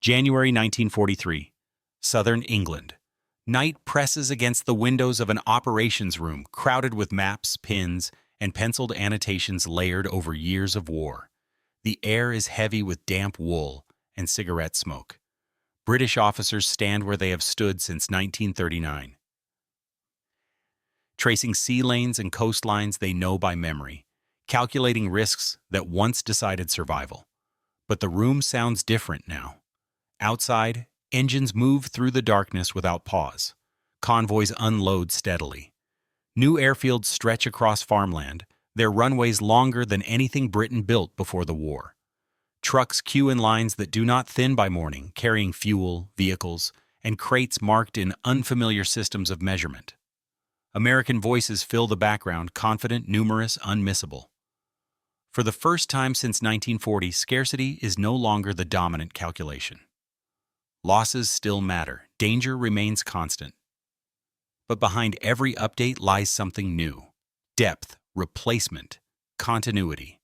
January 1943, Southern England. Night presses against the windows of an operations room crowded with maps, pins, and penciled annotations layered over years of war. The air is heavy with damp wool and cigarette smoke. British officers stand where they have stood since 1939, tracing sea lanes and coastlines they know by memory, calculating risks that once decided survival. But the room sounds different now. Outside, engines move through the darkness without pause. Convoys unload steadily. New airfields stretch across farmland, their runways longer than anything Britain built before the war. Trucks queue in lines that do not thin by morning, carrying fuel, vehicles, and crates marked in unfamiliar systems of measurement. American voices fill the background, confident, numerous, unmissable. For the first time since 1940, scarcity is no longer the dominant calculation. Losses still matter. Danger remains constant. But behind every update lies something new. Depth, replacement, continuity.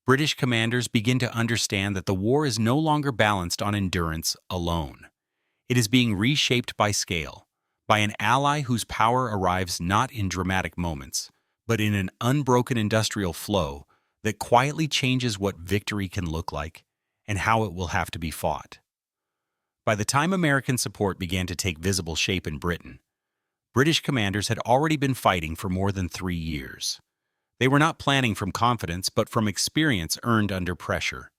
British commanders begin to understand that the war is no longer balanced on endurance alone. It is being reshaped by scale, by an ally whose power arrives not in dramatic moments, but in an unbroken industrial flow that quietly changes what victory can look like and how it will have to be fought. By the time American support began to take visible shape in Britain, British commanders had already been fighting for more than 3 years. They were not planning from confidence, but from experience earned under pressure.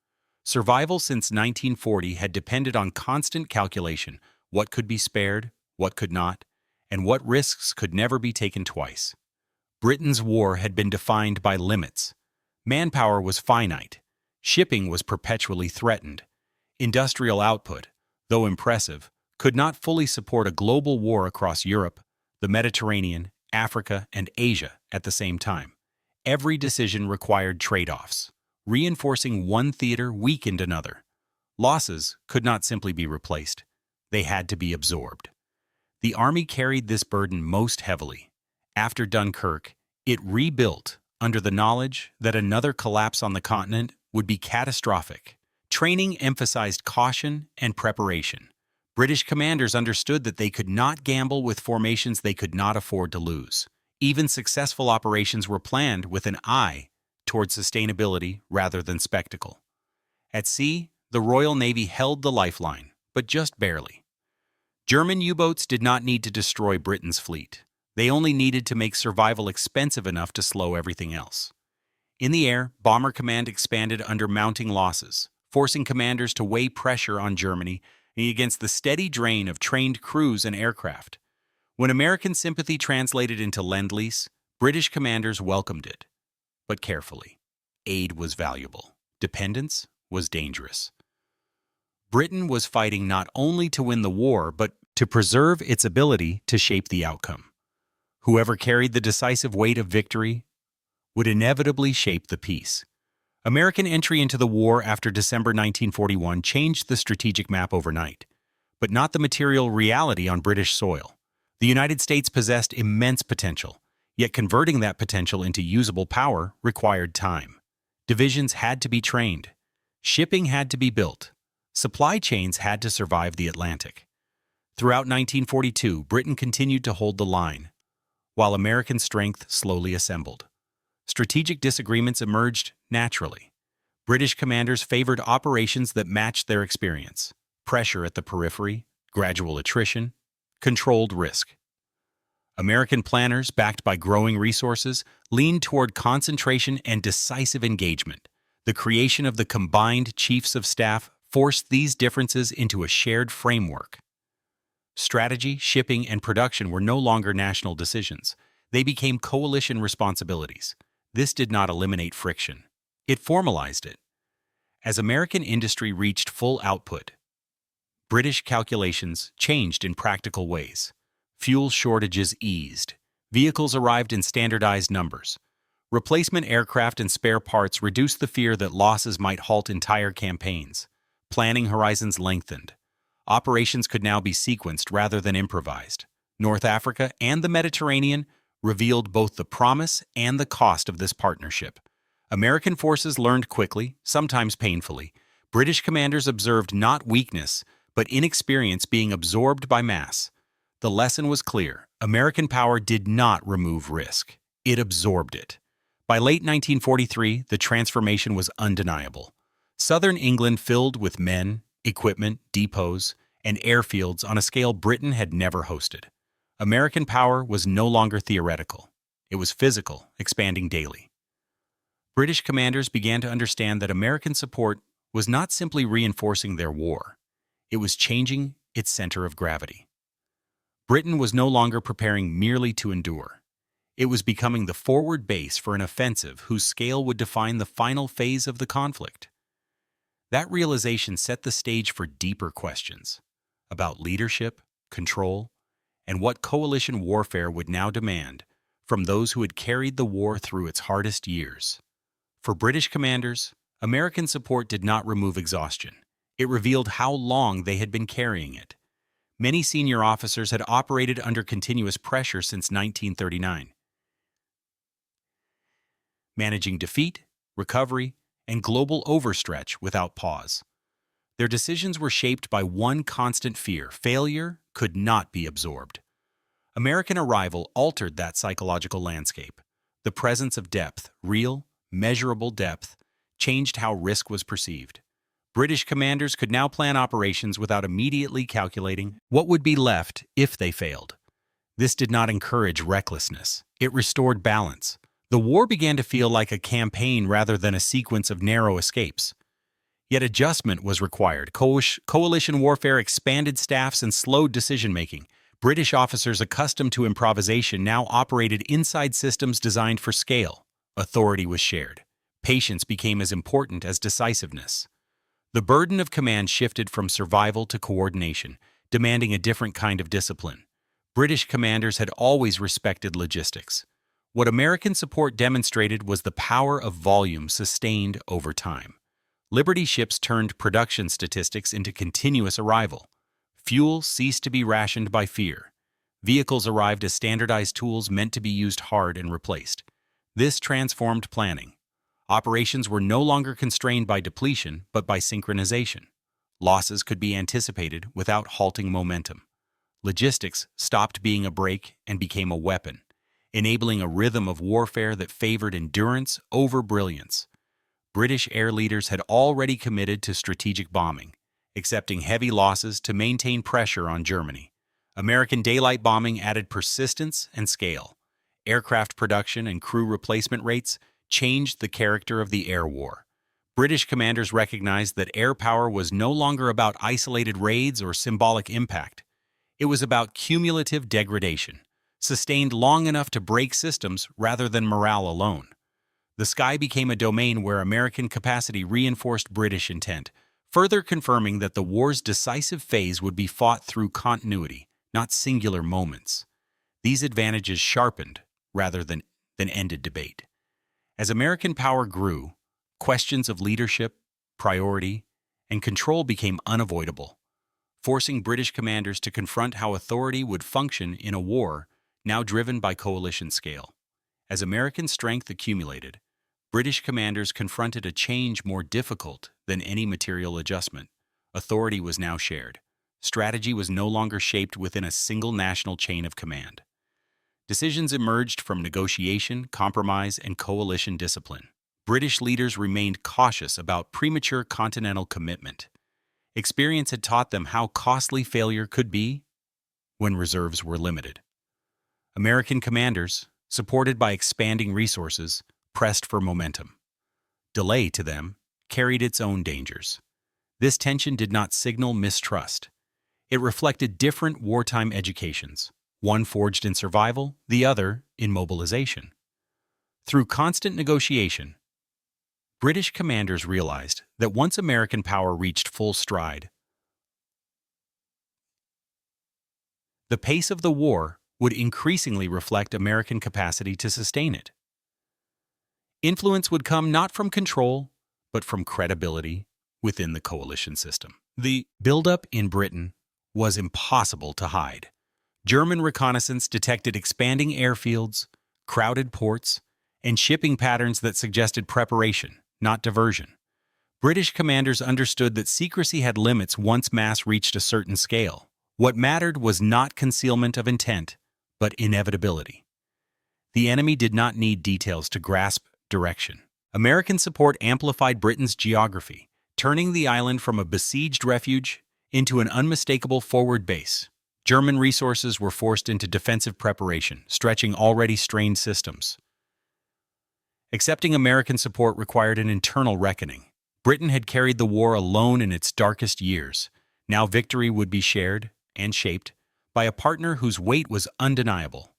Survival since 1940 had depended on constant calculation: what could be spared, what could not, and what risks could never be taken twice. Britain's war had been defined by limits. Manpower was finite. Shipping was perpetually threatened. Industrial output, though impressive, could not fully support a global war across Europe, the Mediterranean, Africa, and Asia at the same time. Every decision required trade-offs. Reinforcing one theater weakened another. Losses could not simply be replaced. They had to be absorbed. The Army carried this burden most heavily. After Dunkirk, it rebuilt under the knowledge that another collapse on the continent would be catastrophic. Training emphasized caution and preparation. British commanders understood that they could not gamble with formations they could not afford to lose. Even successful operations were planned with an eye toward sustainability rather than spectacle. At sea, the Royal Navy held the lifeline, but just barely. German U-boats did not need to destroy Britain's fleet. They only needed to make survival expensive enough to slow everything else. In the air, Bomber Command expanded under mounting losses, forcing commanders to weigh pressure on Germany against the steady drain of trained crews and aircraft. When American sympathy translated into Lend-Lease, British commanders welcomed it, but carefully. Aid was valuable. Dependence was dangerous. Britain was fighting not only to win the war, but to preserve its ability to shape the outcome. Whoever carried the decisive weight of victory would inevitably shape the peace. American entry into the war after December 1941 changed the strategic map overnight, but not the material reality on British soil. The United States possessed immense potential, yet converting that potential into usable power required time. Divisions had to be trained. Shipping had to be built. Supply chains had to survive the Atlantic. Throughout 1942, Britain continued to hold the line, while American strength slowly assembled. Strategic disagreements emerged naturally. British commanders favored operations that matched their experience: pressure at the periphery, gradual attrition, controlled risk. American planners, backed by growing resources, leaned toward concentration and decisive engagement. The creation of the combined chiefs of staff forced these differences into a shared framework. Strategy, shipping, and production were no longer national decisions. They became coalition responsibilities. This did not eliminate friction. It formalized it. As American industry reached full output, British calculations changed in practical ways. Fuel shortages eased. Vehicles arrived in standardized numbers. Replacement aircraft and spare parts reduced the fear that losses might halt entire campaigns. Planning horizons lengthened. Operations could now be sequenced rather than improvised. North Africa and the Mediterranean revealed both the promise and the cost of this partnership. American forces learned quickly, sometimes painfully, British commanders observed not weakness, but inexperience being absorbed by mass. The lesson was clear. American power did not remove risk. It absorbed it. By late 1943, the transformation was undeniable. Southern England filled with men, equipment, depots, and airfields on a scale Britain had never hosted. American power was no longer theoretical. It was physical, expanding daily. British commanders began to understand that American support was not simply reinforcing their war. It was changing its center of gravity. Britain was no longer preparing merely to endure. It was becoming the forward base for an offensive whose scale would define the final phase of the conflict. That realization set the stage for deeper questions about leadership, control, and what coalition warfare would now demand from those who had carried the war through its hardest years. For British commanders, American support did not remove exhaustion. It revealed how long they had been carrying it. Many senior officers had operated under continuous pressure since 1939, managing defeat, recovery, and global overstretch without pause. Their decisions were shaped by one constant fear: failure could not be absorbed. American arrival altered that psychological landscape. The presence of depth, real, measurable depth, changed how risk was perceived. British commanders could now plan operations without immediately calculating what would be left if they failed. This did not encourage recklessness. It restored balance. The war began to feel like a campaign rather than a sequence of narrow escapes. Yet adjustment was required. Coalition warfare expanded staffs and slowed decision-making. British officers accustomed to improvisation now operated inside systems designed for scale. Authority was shared. Patience became as important as decisiveness. The burden of command shifted from survival to coordination, demanding a different kind of discipline. British commanders had always respected logistics. What American support demonstrated was the power of volume sustained over time. Liberty ships turned production statistics into continuous arrival. Fuel ceased to be rationed by fear. Vehicles arrived as standardized tools meant to be used hard and replaced. This transformed planning. Operations were no longer constrained by depletion, but by synchronization. Losses could be anticipated without halting momentum. Logistics stopped being a brake and became a weapon, enabling a rhythm of warfare that favored endurance over brilliance. British air leaders had already committed to strategic bombing, accepting heavy losses to maintain pressure on Germany. American daylight bombing added persistence and scale. Aircraft production and crew replacement rates changed the character of the air war. British commanders recognized that air power was no longer about isolated raids or symbolic impact. It was about cumulative degradation, sustained long enough to break systems rather than morale alone. The sky became a domain where American capacity reinforced British intent, further confirming that the war's decisive phase would be fought through continuity, not singular moments. These advantages sharpened rather than ended debate. As American power grew, questions of leadership, priority, and control became unavoidable, forcing British commanders to confront how authority would function in a war now driven by coalition scale. As American strength accumulated, British commanders confronted a change more difficult than any material adjustment. Authority was now shared. Strategy was no longer shaped within a single national chain of command. Decisions emerged from negotiation, compromise, and coalition discipline. British leaders remained cautious about premature continental commitment. Experience had taught them how costly failure could be when reserves were limited. American commanders, supported by expanding resources, pressed for momentum. Delay, to them, carried its own dangers. This tension did not signal mistrust. It reflected different wartime educations, one forged in survival, the other in mobilization. Through constant negotiation, British commanders realized that once American power reached full stride, the pace of the war would increasingly reflect American capacity to sustain it. Influence would come not from control, but from credibility within the coalition system. The buildup in Britain was impossible to hide. German reconnaissance detected expanding airfields, crowded ports, and shipping patterns that suggested preparation, not diversion. British commanders understood that secrecy had limits once mass reached a certain scale. What mattered was not concealment of intent, but inevitability. The enemy did not need details to grasp direction. American support amplified Britain's geography, turning the island from a besieged refuge into an unmistakable forward base. German resources were forced into defensive preparation, stretching already strained systems. Accepting American support required an internal reckoning. Britain had carried the war alone in its darkest years. Now victory would be shared and shaped by a partner whose weight was undeniable.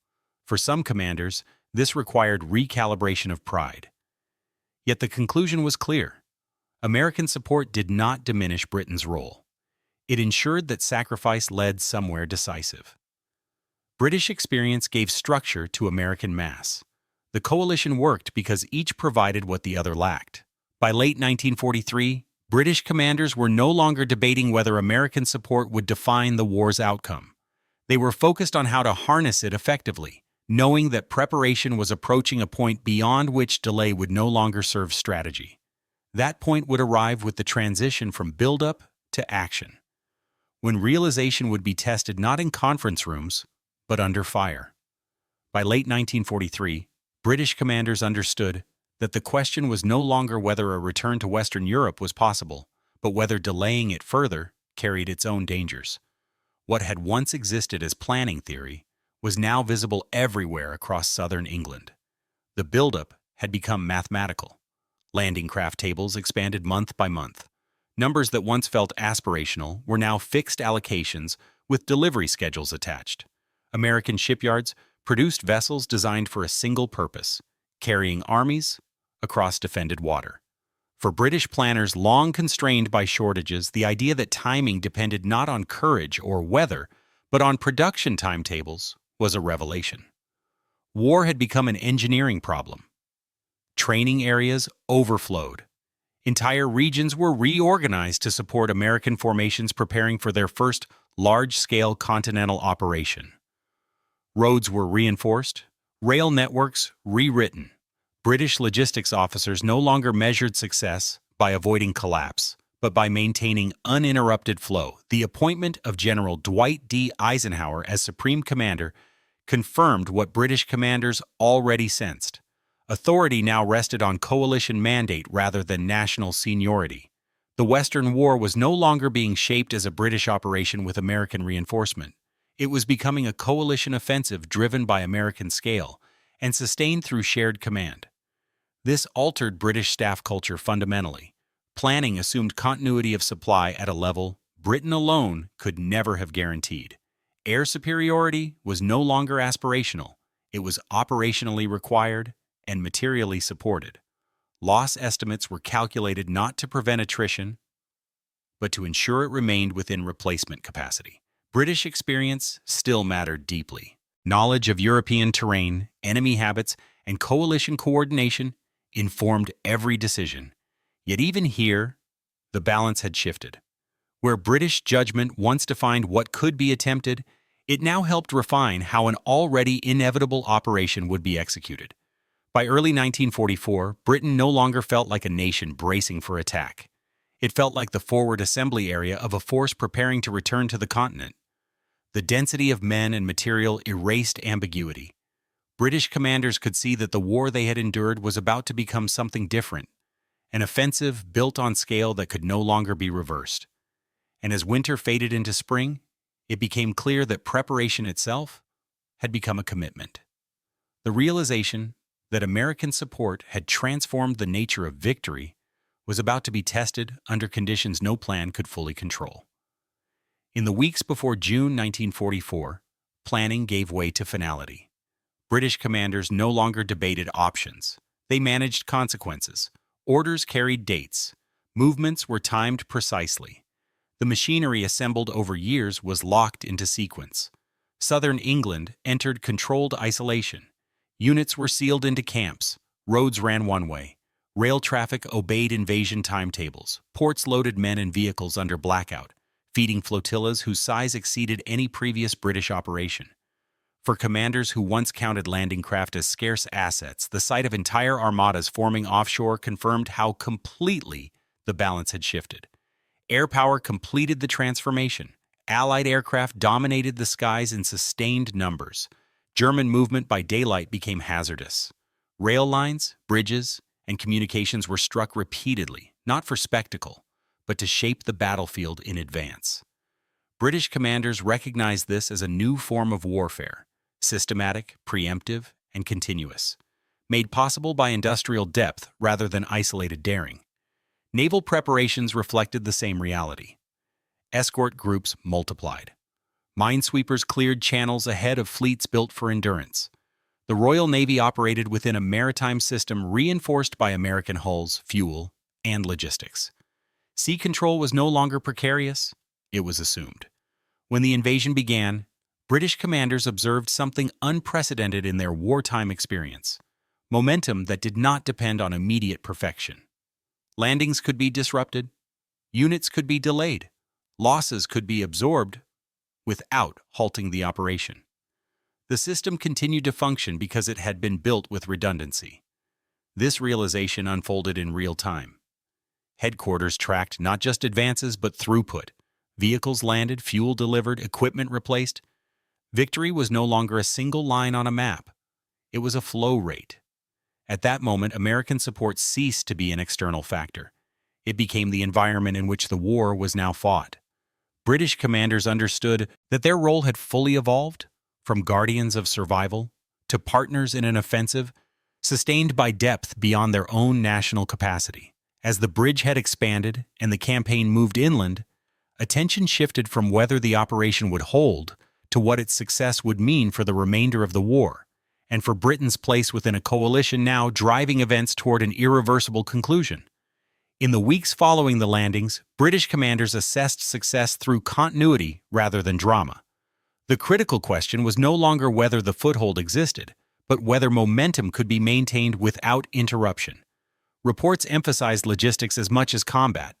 For some commanders, this required recalibration of pride. Yet the conclusion was clear. American support did not diminish Britain's role. It ensured that sacrifice led somewhere decisive. British experience gave structure to American mass. The coalition worked because each provided what the other lacked. By late 1943, British commanders were no longer debating whether American support would define the war's outcome. They were focused on how to harness it effectively, knowing that preparation was approaching a point beyond which delay would no longer serve strategy. That point would arrive with the transition from buildup to action, when realization would be tested not in conference rooms, but under fire. By late 1943, British commanders understood that the question was no longer whether a return to Western Europe was possible, but whether delaying it further carried its own dangers. What had once existed as planning theory was now visible everywhere across southern England. The buildup had become mathematical. Landing craft tables expanded month by month. Numbers that once felt aspirational were now fixed allocations with delivery schedules attached. American shipyards produced vessels designed for a single purpose, carrying armies across defended water. For British planners long constrained by shortages, the idea that timing depended not on courage or weather, but on production timetables was a revelation. War had become an engineering problem. Training areas overflowed. Entire regions were reorganized to support American formations preparing for their first large-scale continental operation. Roads were reinforced, rail networks rewritten. British logistics officers no longer measured success by avoiding collapse, but by maintaining uninterrupted flow. The appointment of General Dwight D. Eisenhower as Supreme Commander confirmed what British commanders already sensed. Authority now rested on coalition mandate rather than national seniority. The Western War was no longer being shaped as a British operation with American reinforcement. It was becoming a coalition offensive driven by American scale and sustained through shared command. This altered British staff culture fundamentally. Planning assumed continuity of supply at a level Britain alone could never have guaranteed. Air superiority was no longer aspirational. It was operationally required and materially supported. Loss estimates were calculated not to prevent attrition, but to ensure it remained within replacement capacity. British experience still mattered deeply. Knowledge of European terrain, enemy habits, and coalition coordination informed every decision. Yet even here, the balance had shifted. Where British judgment once defined what could be attempted, it now helped refine how an already inevitable operation would be executed. By early 1944, Britain no longer felt like a nation bracing for attack. It felt like the forward assembly area of a force preparing to return to the continent. The density of men and material erased ambiguity. British commanders could see that the war they had endured was about to become something different, an offensive built on scale that could no longer be reversed. And as winter faded into spring, it became clear that preparation itself had become a commitment. The realization that American support had transformed the nature of victory was about to be tested under conditions no plan could fully control. In the weeks before June 1944, planning gave way to finality. British commanders no longer debated options. They managed consequences. Orders carried dates. Movements were timed precisely. The machinery assembled over years was locked into sequence. Southern England entered controlled isolation. Units were sealed into camps. Roads ran one way. Rail traffic obeyed invasion timetables. Ports loaded men and vehicles under blackout, feeding flotillas whose size exceeded any previous British operation. For commanders who once counted landing craft as scarce assets, the sight of entire armadas forming offshore confirmed how completely the balance had shifted. Air power completed the transformation. Allied aircraft dominated the skies in sustained numbers. German movement by daylight became hazardous. Rail lines, bridges, and communications were struck repeatedly, not for spectacle, but to shape the battlefield in advance. British commanders recognized this as a new form of warfare, systematic, preemptive, and continuous, made possible by industrial depth rather than isolated daring. Naval preparations reflected the same reality. Escort groups multiplied. Minesweepers cleared channels ahead of fleets built for endurance. The Royal Navy operated within a maritime system reinforced by American hulls, fuel, and logistics. Sea control was no longer precarious, it was assumed. When the invasion began, British commanders observed something unprecedented in their wartime experience: momentum that did not depend on immediate perfection. Landings could be disrupted, units could be delayed, losses could be absorbed without halting the operation. The system continued to function because it had been built with redundancy. This realization unfolded in real time. Headquarters tracked not just advances but throughput. Vehicles landed, fuel delivered, equipment replaced. Victory was no longer a single line on a map. It was a flow rate. At that moment, American support ceased to be an external factor. It became the environment in which the war was now fought. British commanders understood that their role had fully evolved, from guardians of survival to partners in an offensive, sustained by depth beyond their own national capacity. As the bridgehead expanded and the campaign moved inland, attention shifted from whether the operation would hold to what its success would mean for the remainder of the war, and for Britain's place within a coalition now driving events toward an irreversible conclusion. In the weeks following the landings, British commanders assessed success through continuity rather than drama. The critical question was no longer whether the foothold existed, but whether momentum could be maintained without interruption. Reports emphasized logistics as much as combat.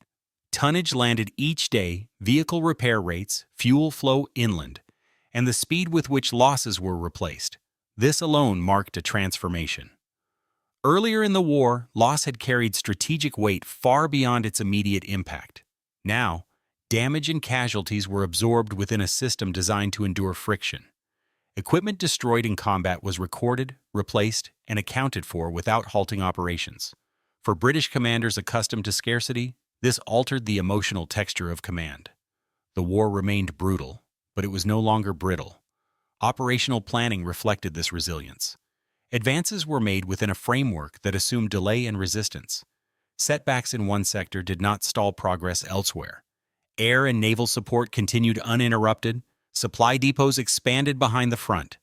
Tonnage landed each day, vehicle repair rates, fuel flow inland, and the speed with which losses were replaced. This alone marked a transformation. Earlier in the war, loss had carried strategic weight far beyond its immediate impact. Now, damage and casualties were absorbed within a system designed to endure friction. Equipment destroyed in combat was recorded, replaced, and accounted for without halting operations. For British commanders accustomed to scarcity, this altered the emotional texture of command. The war remained brutal, but it was no longer brittle. Operational planning reflected this resilience. Advances were made within a framework that assumed delay and resistance. Setbacks in one sector did not stall progress elsewhere. Air and naval support continued uninterrupted. Supply depots expanded behind the front,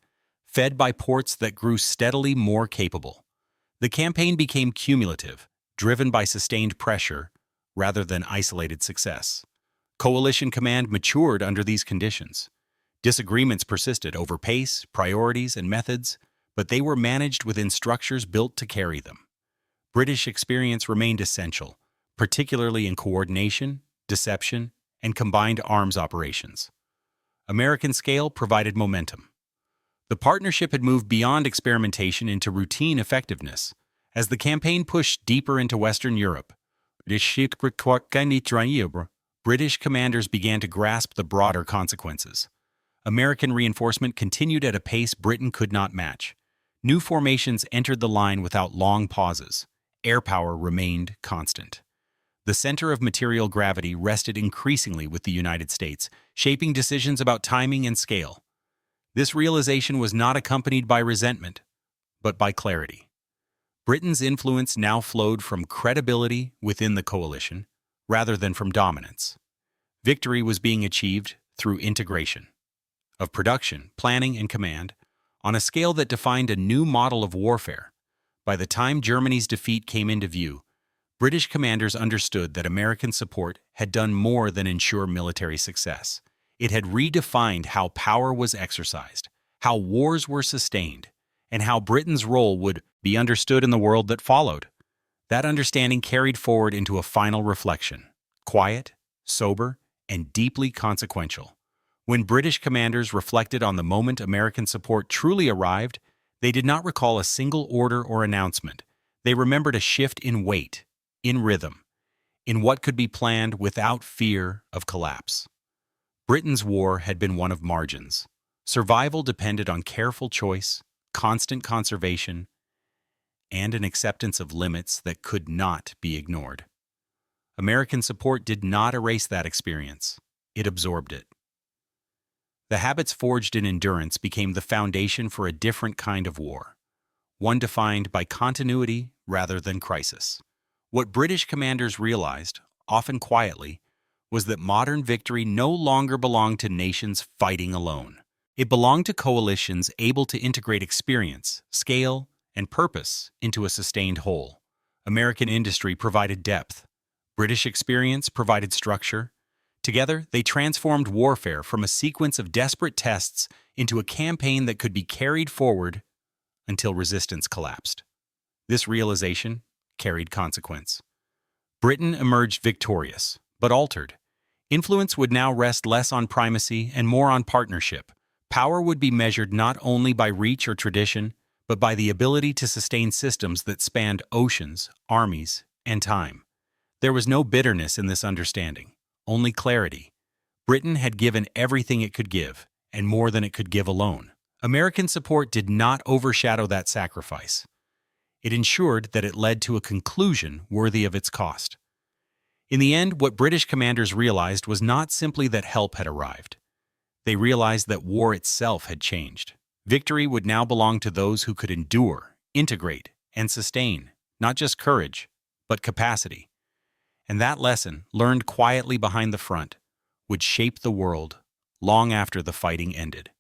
fed by ports that grew steadily more capable. The campaign became cumulative, driven by sustained pressure rather than isolated success. Coalition command matured under these conditions. Disagreements persisted over pace, priorities, and methods, but they were managed within structures built to carry them. British experience remained essential, particularly in coordination, deception, and combined arms operations. American scale provided momentum. The partnership had moved beyond experimentation into routine effectiveness. As the campaign pushed deeper into Western Europe, British commanders began to grasp the broader consequences. American reinforcement continued at a pace Britain could not match. New formations entered the line without long pauses. Air power remained constant. The center of material gravity rested increasingly with the United States, shaping decisions about timing and scale. This realization was not accompanied by resentment, but by clarity. Britain's influence now flowed from credibility within the coalition, rather than from dominance. Victory was being achieved through integration of production, planning, and command on a scale that defined a new model of warfare. By the time Germany's defeat came into view, British commanders understood that American support had done more than ensure military success. It had redefined how power was exercised, how wars were sustained, and how Britain's role would be understood in the world that followed. That understanding carried forward into a final reflection, quiet, sober, and deeply consequential. When British commanders reflected on the moment American support truly arrived, they did not recall a single order or announcement. They remembered a shift in weight, in rhythm, in what could be planned without fear of collapse. Britain's war had been one of margins. Survival depended on careful choice, constant conservation, and an acceptance of limits that could not be ignored. American support did not erase that experience. It absorbed it. The habits forged in endurance became the foundation for a different kind of war, one defined by continuity rather than crisis. What British commanders realized, often quietly, was that modern victory no longer belonged to nations fighting alone. It belonged to coalitions able to integrate experience, scale, and purpose into a sustained whole. American industry provided depth. British experience provided structure. Together, they transformed warfare from a sequence of desperate tests into a campaign that could be carried forward until resistance collapsed. This realization carried consequence. Britain emerged victorious, but altered. Influence would now rest less on primacy and more on partnership. Power would be measured not only by reach or tradition, but by the ability to sustain systems that spanned oceans, armies, and time. There was no bitterness in this understanding, only clarity. Britain had given everything it could give, and more than it could give alone. American support did not overshadow that sacrifice. It ensured that it led to a conclusion worthy of its cost. In the end, what British commanders realized was not simply that help had arrived. They realized that war itself had changed. Victory would now belong to those who could endure, integrate, and sustain, not just courage, but capacity. And that lesson, learned quietly behind the front, would shape the world long after the fighting ended.